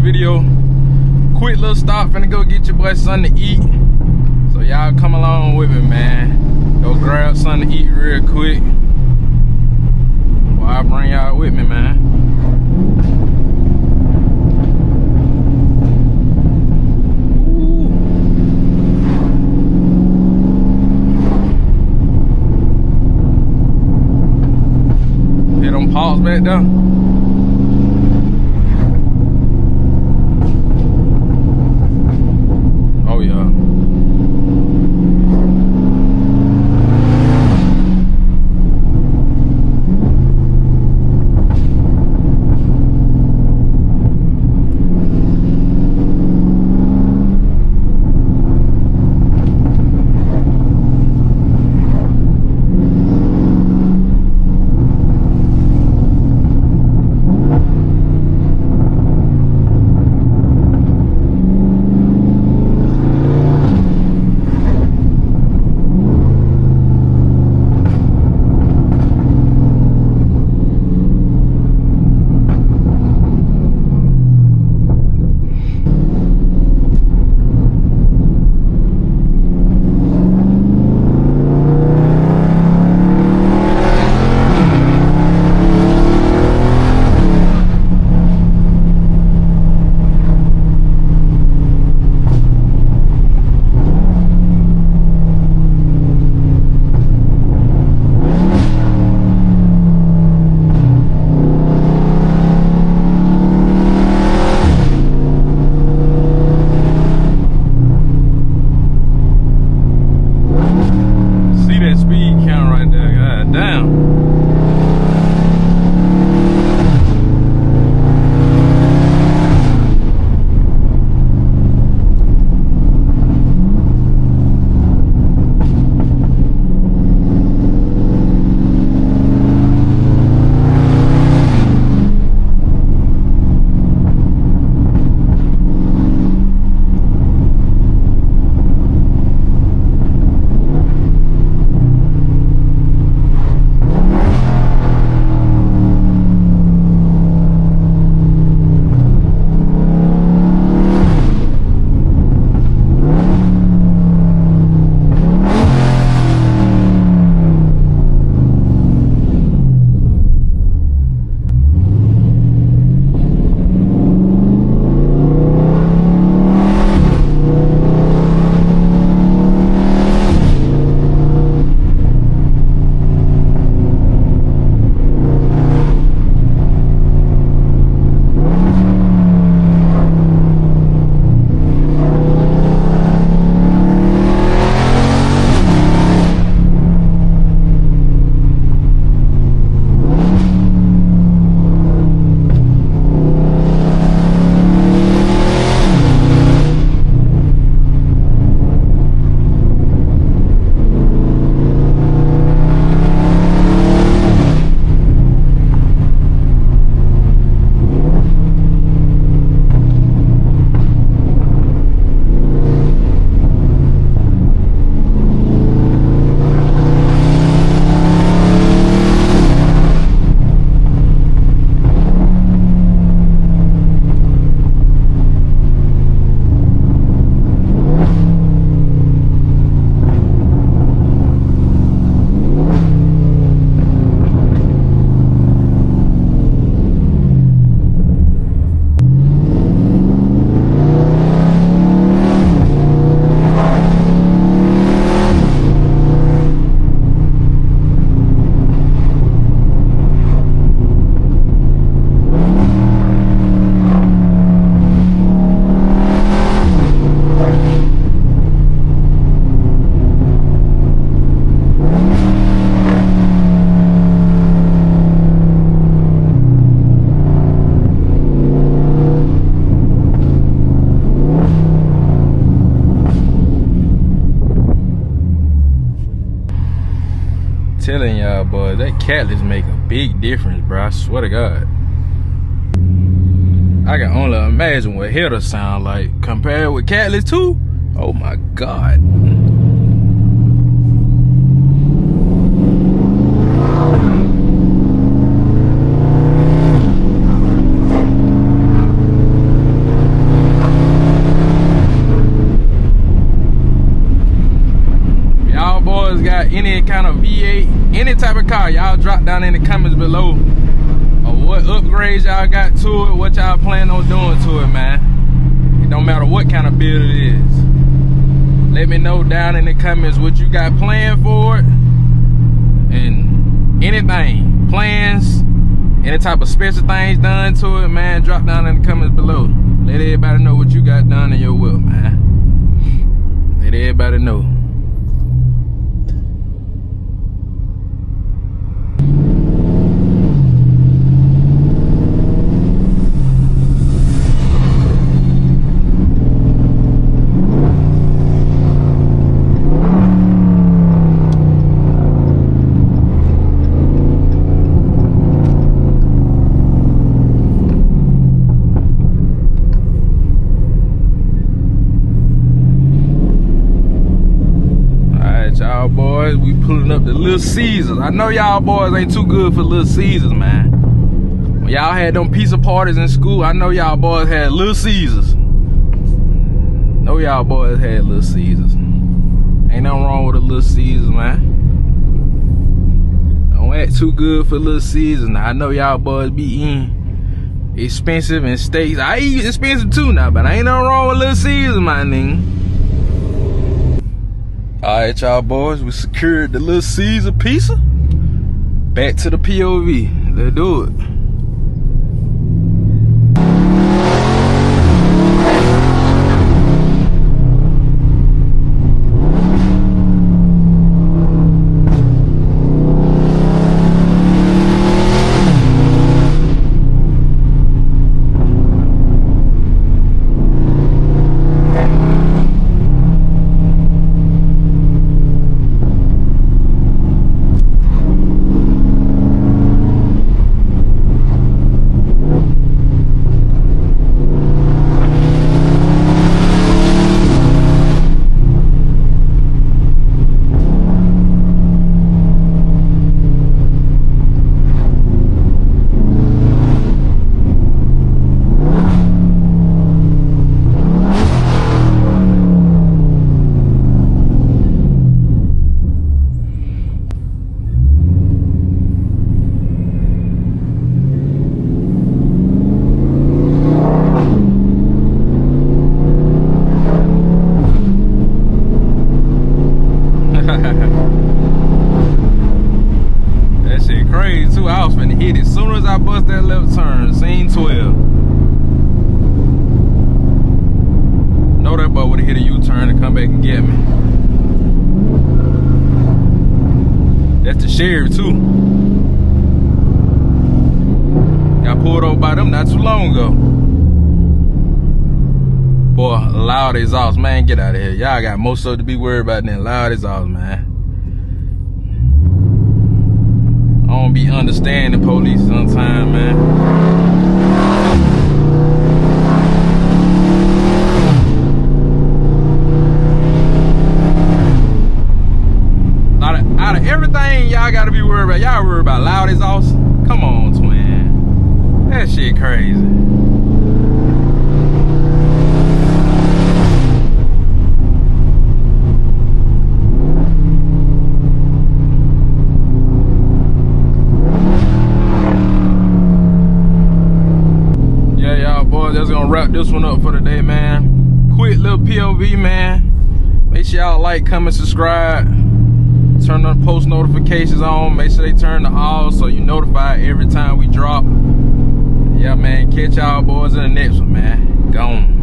video. Quick little stop, finna go get your boy something to eat. So y'all come along with me, man. Go grab something to eat real quick. Well, I'll bring y'all with me, man. Ooh. Hit them paws back there. Telling y'all, boy, that catalyst make a big difference, bro. I swear to God. I can only imagine what header sound like compared with catalyst 2. Oh my God. car. Y'all drop down in the comments below what upgrades y'all got to it, what y'all plan on doing to it, man. It don't matter what kind of build it is. Let me know down in the comments what you got planned for it, and anything, plans, any type of special things done to it, man. Drop down in the comments below. Let everybody know what you got done in your whip, man. Let everybody know. Y'all boys, we pulling up the Little Caesars. I know y'all boys ain't too good for Little Caesars, man. When y'all had them pizza parties in school, I know y'all boys had Little Caesars. Know y'all boys had Little Caesars. Ain't nothing wrong with a Little Caesars, man. Don't act too good for Little Caesars. Now I know y'all boys be eating expensive and steaks. I eat expensive too now, but ain't nothing wrong with Little Caesars, my nigga. Alright, y'all boys, we secured the Little Caesar pizza. Back to the POV. Let's do it. That shit crazy too. I was finna hit it. As soon as I bust that left turn, scene 12. Know that boy would've hit a U-turn and come back and get me. That's the sheriff too. Got pulled over by them not too long ago. Boy, loud exhaust, man. Get out of here. Y'all got more stuff to be worried about than loud exhaust, man. I don't be understanding police sometimes, man. Out of everything y'all gotta be worried about, y'all worried about loud exhaust? Come on, twin. That shit crazy. Just gonna wrap this one up for today, man. Quick little POV, man. Make sure y'all like, comment, subscribe. Turn on post notifications on. Make sure they turn to all so you notified every time we drop. Yeah, man. Catch y'all boys in the next one, man. Gone.